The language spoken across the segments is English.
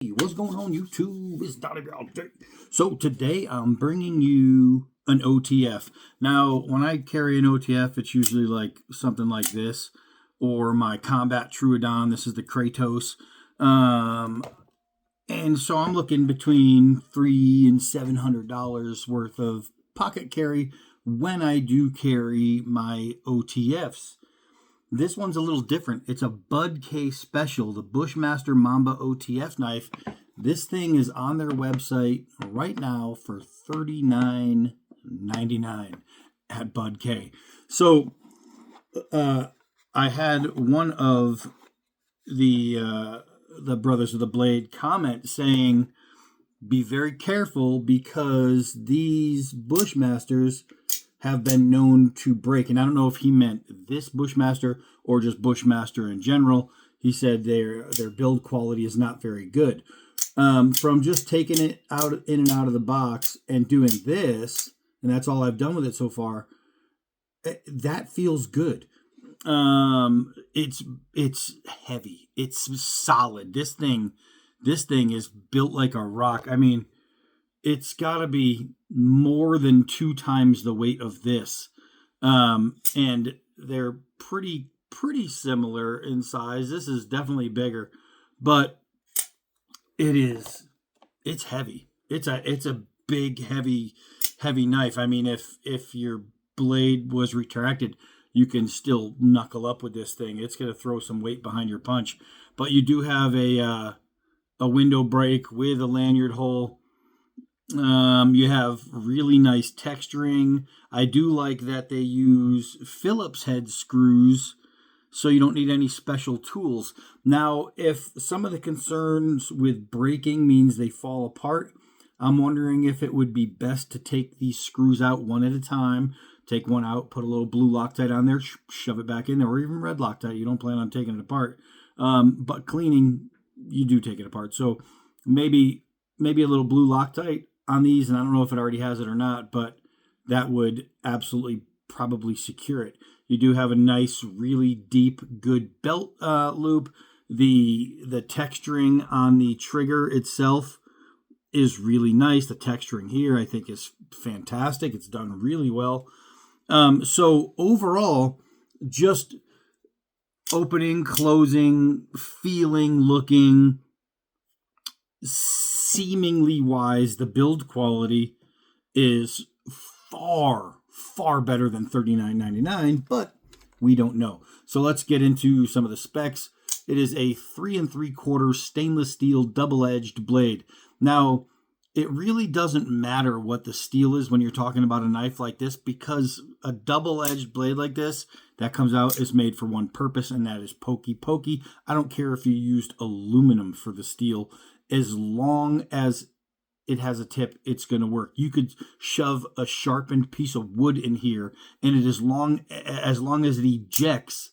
What's going on, YouTube? It's Donnie all day. So today I'm bringing you an OTF. Now, when I carry an OTF, it's usually like something like this, or my Combat Troodon. This is the Kratos. And so I'm looking between $300 and $700 worth of pocket carry when I do carry my OTFs. This one's a little different. It's a Bud K special, the Bushmaster Mamba OTF knife. This thing is on their website right now for $39.99 at Bud K. So I had one of the Brothers of the Blade comment saying, be very careful because these Bushmasters have been known to break. And I don't know if he meant this Bushmaster or just Bushmaster in general. He said their build quality is not very good. From just taking it out in and out of the box and doing this, and that's all I've done with it so far, that feels good. It's heavy. It's solid. This thing is built like a rock. I mean, it's got to be more than 2 times the weight of this. And they're pretty similar in size. This is definitely bigger, but it's heavy. It's a big, heavy knife. I mean, if your blade was retracted, you can still knuckle up with this thing. It's going to throw some weight behind your punch, but you do have a window break with a lanyard hole. You have really nice texturing. I do like that they use Phillips head screws, so you don't need any special tools. Now, if some of the concerns with breaking means they fall apart, I'm wondering if it would be best to take these screws out one at a time. Take one out, put a little blue Loctite on there, shove it back in there, or even red Loctite. You don't plan on taking it apart. But cleaning, you do take it apart. So maybe a little blue Loctite on these, and I don't know if it already has it or not, but that would absolutely probably secure it. You do have a nice, really deep, good belt loop. The texturing on the trigger itself is really nice. The texturing here, I think, is fantastic. It's done really well. So overall, just opening, closing, feeling, looking, seemingly wise, the build quality is far better than $39.99, but we don't know. So let's get into some of the specs. It is a 3 3/4 stainless steel double-edged blade. Now, it really doesn't matter what the steel is when you're talking about a knife like this, because a double-edged blade like this that comes out is made for one purpose, and that is pokey. I don't care if you used aluminum for the steel. As long as it has a tip, it's going to work. You could shove a sharpened piece of wood in here, and it as long as it ejects,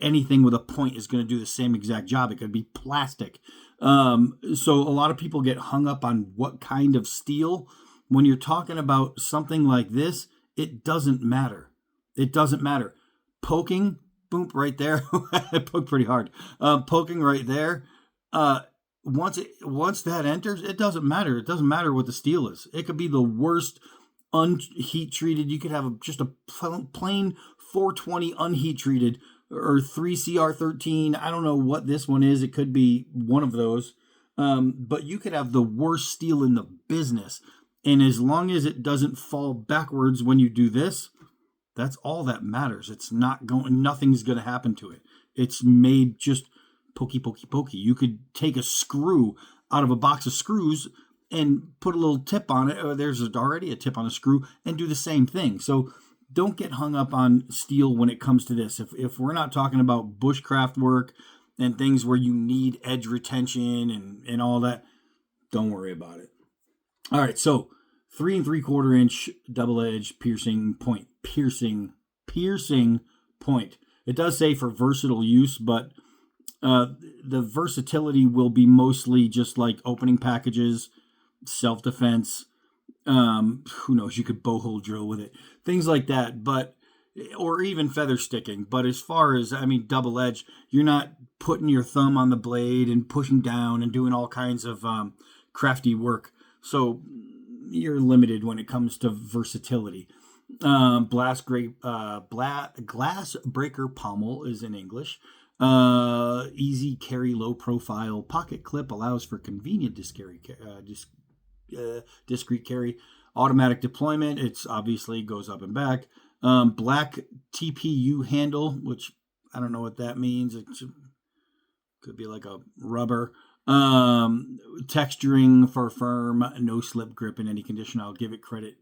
anything with a point is going to do the same exact job. It could be plastic. So a lot of people get hung up on what kind of steel. When you're talking about something like this, it doesn't matter. It doesn't matter. Poking, boom, right there. I poked pretty hard. Poking right there. Once that enters, it doesn't matter. It doesn't matter what the steel is. It could be the worst unheat treated. You could have just a plain 420 unheat treated or 3CR13. I don't know what this one is. It could be one of those. But you could have the worst steel in the business. And as long as it doesn't fall backwards when you do this, that's all that matters. Nothing's going to happen to it. It's made just pokey. You could take a screw out of a box of screws and put a little tip on it, or there's already a tip on a screw, and do the same thing. So don't get hung up on steel when it comes to this. If we're not talking about bushcraft work and things where you need edge retention and all that, don't worry about it. All right, so 3 3/4 inch double edge piercing point. It does say for versatile use, but the versatility will be mostly just like opening packages, self-defense. Who knows? You could bow hole drill with it, things like that. But or even feather sticking. But as far as, I mean, double edge, you're not putting your thumb on the blade and pushing down and doing all kinds of crafty work. So you're limited when it comes to versatility. Glass breaker pommel is in English. Easy carry, low profile pocket clip allows for convenient discrete carry. Automatic deployment, it's obviously goes up and back. Black TPU handle, which I don't know what that means. It could be like a rubber. Texturing for firm, no slip grip in any condition. I'll give it credit.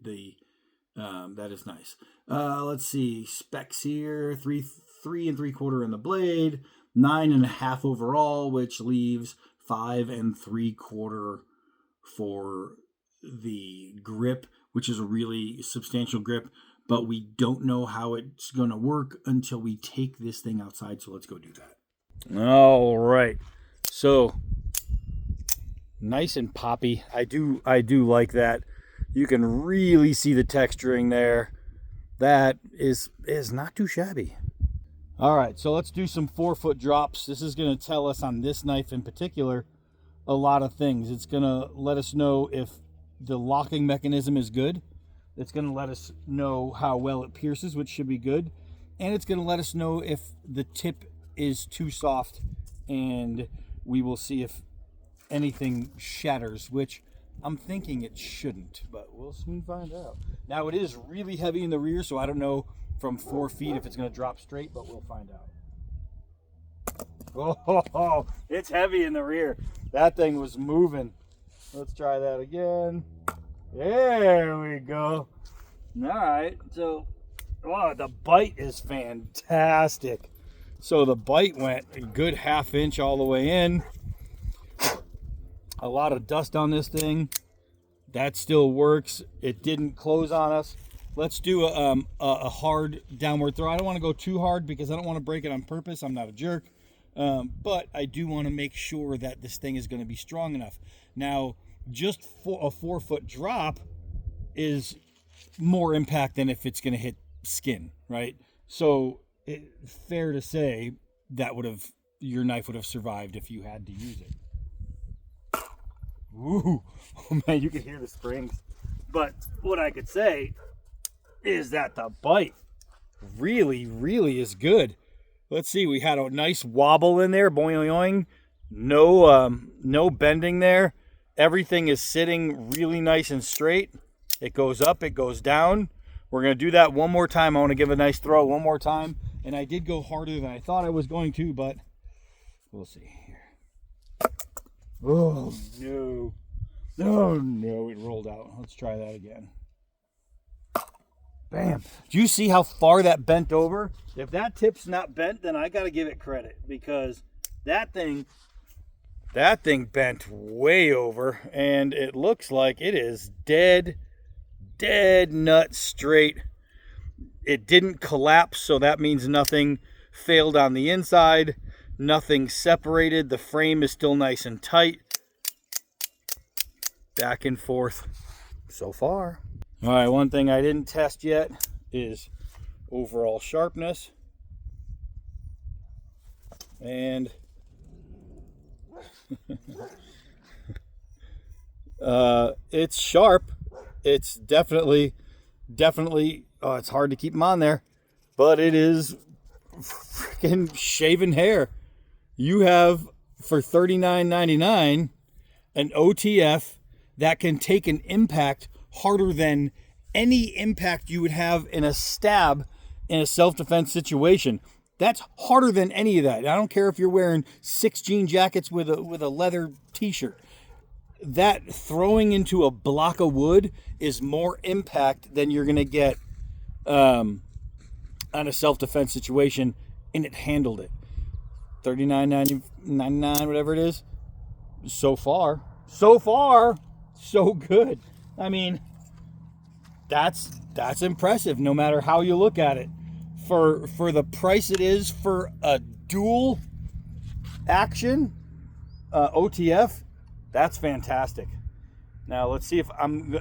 That is nice. Let's see, specs here: 3 3/4 in the blade, 9.5 overall, which leaves 5 3/4 for the grip, which is a really substantial grip. But we don't know how it's going to work until we take this thing outside. So let's go do that. All right. So nice and poppy. I do like that. You can really see the texturing there. That is not too shabby. All right, so let's do some 4-foot drops. This is going to tell us on this knife in particular a lot of things. It's going to let us know if the locking mechanism is good. It's going to let us know how well it pierces, which should be good. And it's going to let us know if the tip is too soft, and we will see if anything shatters, which I'm thinking it shouldn't, but we'll soon find out. Now, it is really heavy in the rear, so I don't know from 4 feet if it's going to drop straight, but we'll find out. Oh, it's heavy in the rear. That thing was moving. Let's try that again. There we go. All right, so the bite is fantastic. So the bite went a good 1/2 inch all the way in. A lot of dust on this thing. That still works. It didn't close on us. Let's do a hard downward throw. I don't want to go too hard because I don't want to break it on purpose. I'm not a jerk. But I do want to make sure that this thing is going to be strong enough. Now, just for a 4-foot drop is more impact than if it's going to hit skin, right? So fair to say that your knife would have survived if you had to use it. Ooh, oh man, you can hear the springs. But what I could say is that the bite really, really is good. Let's see, we had a nice wobble in there, boing, no bending there. Everything is sitting really nice and straight. It goes up, it goes down. We're going to do that one more time. I want to give a nice throw one more time. And I did go harder than I thought I was going to, but we'll see here. Oh, no. Oh, no, it rolled out. Let's try that again. Bam. Do you see how far that bent over? If that tip's not bent, then I got to give it credit, because that thing bent way over, and it looks like it is dead nut straight. It didn't collapse, so that means nothing failed on the inside. Nothing separated. The frame is still nice and tight. Back and forth so far. All right, one thing I didn't test yet is overall sharpness. And it's sharp. It's definitely, oh, it's hard to keep them on there, but it is freaking shaven hair. You have, for $39.99, an OTF that can take an impact harder than any impact you would have in a stab in a self-defense situation. That's harder than any of that. I don't care if you're wearing 6 jean jackets with a leather t-shirt. That throwing into a block of wood is more impact than you're going to get on a self-defense situation, and it handled it. $39.99, whatever it is. So far, so good. I mean, that's impressive no matter how you look at it. For the price it is for a dual action OTF, that's fantastic. Now let's see if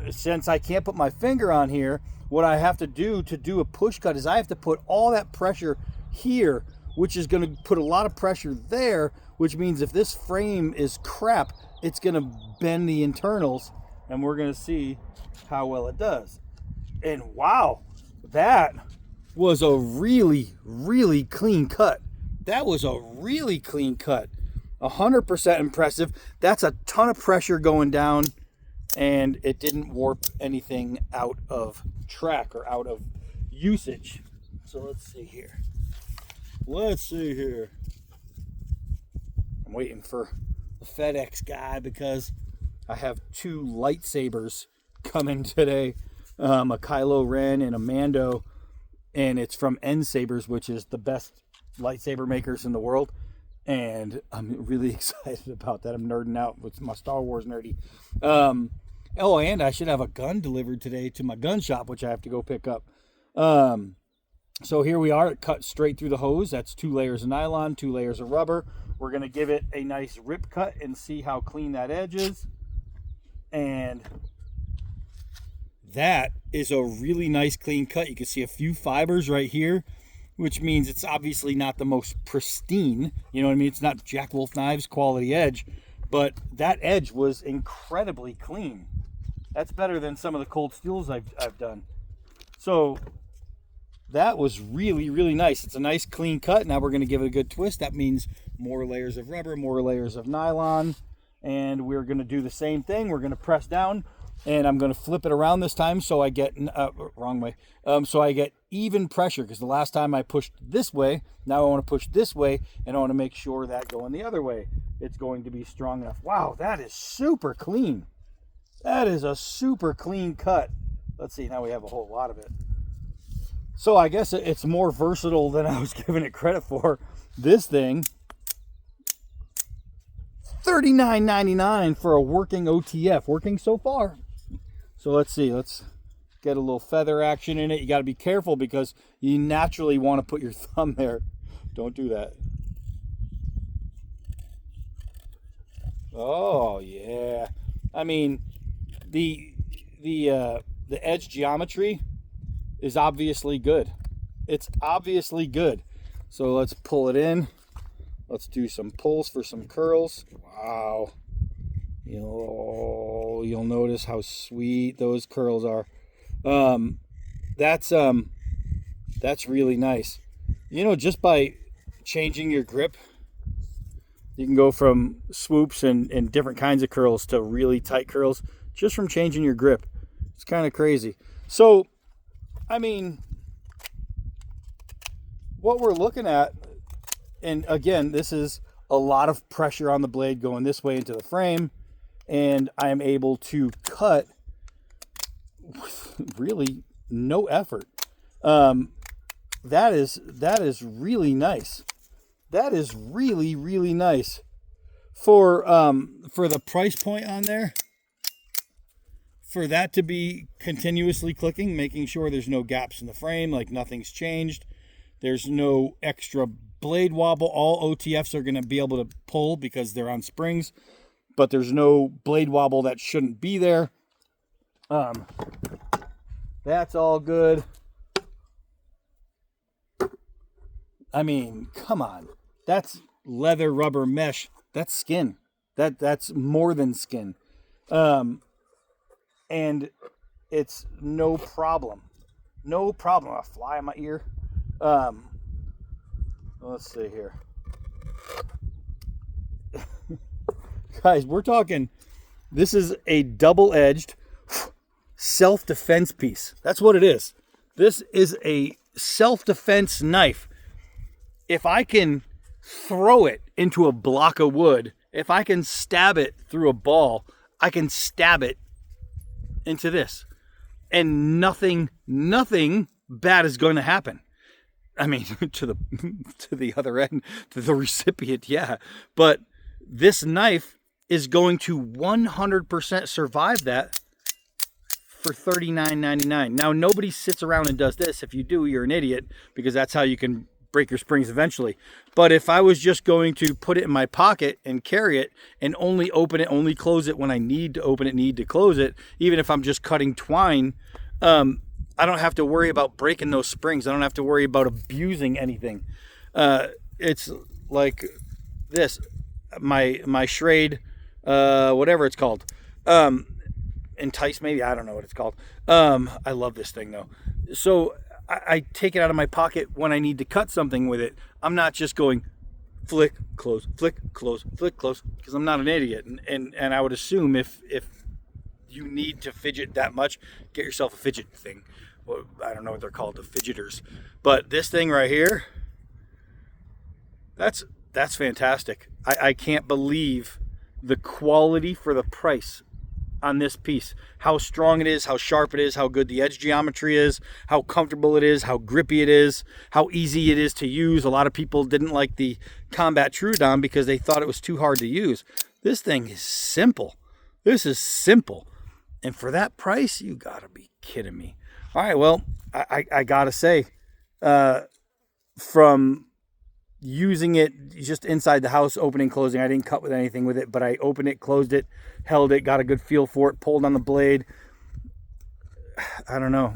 since I can't put my finger on here, what I have to do a push cut is I have to put all that pressure here, which is going to put a lot of pressure there, which means if this frame is crap, it's going to bend the internals, and we're going to see how well it does. And wow, that was a really, really clean cut. That was a really clean cut. 100% impressive. That's a ton of pressure going down, and it didn't warp anything out of track or out of usage. So let's see here. I'm waiting for the FedEx guy because I have 2 lightsabers coming today. A Kylo Ren and a Mando, and it's from End Sabers, which is the best lightsaber makers in the world. And I'm really excited about that. I'm nerding out with my Star Wars nerdy. Oh, and I should have a gun delivered today to my gun shop, which I have to go pick up. So here we are. It cut straight through the hose. That's 2 layers of nylon, 2 layers of rubber. We're going to give it a nice rip cut and see how clean that edge is. And that is a really nice clean cut. You can see a few fibers right here, which means it's obviously not the most pristine. You know what I mean? It's not Jack Wolf Knives quality edge, but that edge was incredibly clean. That's better than some of the cold steels I've done. So that was really, really nice. It's a nice clean cut. Now we're going to give it a good twist. That means more layers of rubber, more layers of nylon, and we're going to do the same thing. We're going to press down, and I'm going to flip it around this time so I get wrong way. So I get even pressure, because the last time I pushed this way, now I want to push this way, and I want to make sure that going the other way, it's going to be strong enough. Wow, that is super clean. That is a super clean cut. Let's see, now we have a whole lot of it. So I guess it's more versatile than I was giving it credit for. This thing, $39.99 for a working OTF. Working so far. So let's see. Let's get a little feather action in it. You got to be careful because you naturally want to put your thumb there. Don't do that. Oh, yeah. I mean, the edge geometry is obviously good. It's obviously good. So let's pull it in. Let's do some pulls for some curls. Wow. You'll notice how sweet those curls are. That's really nice. You know, just by changing your grip, you can go from swoops and different kinds of curls to really tight curls just from changing your grip. It's kind of crazy. So, I mean, what we're looking at, and again, this is a lot of pressure on the blade going this way into the frame, and I am able to cut with really no effort. That is really nice. That is really, really nice for the price point on there. For that to be continuously clicking, making sure there's no gaps in the frame, like nothing's changed. There's no extra blade wobble. All OTFs are going to be able to pull because they're on springs, but there's no blade wobble that shouldn't be there. That's all good. I mean, come on. That's leather, rubber, mesh. That's skin. That's more than skin. And it's no problem. No problem. A fly in my ear. Let's see here. Guys, we're talking, this is a double-edged self-defense piece. That's what it is. This is a self-defense knife. If I can throw it into a block of wood, if I can stab it through a ball, I can stab it into this, and nothing bad is going to happen. I mean, to the other end, to the recipient, yeah, but this knife is going to 100% survive that for $39.99. Now, nobody sits around and does this. If you do, you're an idiot, because that's how you can break your springs eventually. But if I was just going to put it in my pocket and carry it and only open it, only close it when I need to open it, need to close it, even if I'm just cutting twine, I don't have to worry about breaking those springs. I don't have to worry about abusing anything. it's like this, my Schrade, whatever it's called, Entice, maybe, I don't know what it's called. I love this thing though. So I take it out of my pocket when I need to cut something with it. I'm not just going flick, close, flick, close, flick, close, because I'm not an idiot. And I would assume if you need to fidget that much, get yourself a fidget thing. Well, I don't know what they're called, the fidgeters. But this thing right here, that's fantastic. I can't believe the quality for the price on this piece. How strong it is, how sharp it is, how good the edge geometry is, how comfortable it is, how grippy it is, how easy it is to use. A lot of people didn't like the Combat Trudon because they thought it was too hard to use. This thing is simple. This is simple. And for that price, you gotta be kidding me. All right, well, I gotta say, from using it just inside the house, opening, closing, I didn't cut with anything with it, but I opened it, closed it, held it, got a good feel for it, pulled on the blade. I don't know.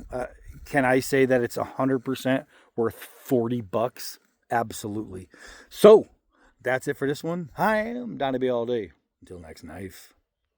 Can I say that it's 100% worth $40? Absolutely. So that's it for this one. Hi, I'm Donnie B all day. Until next knife.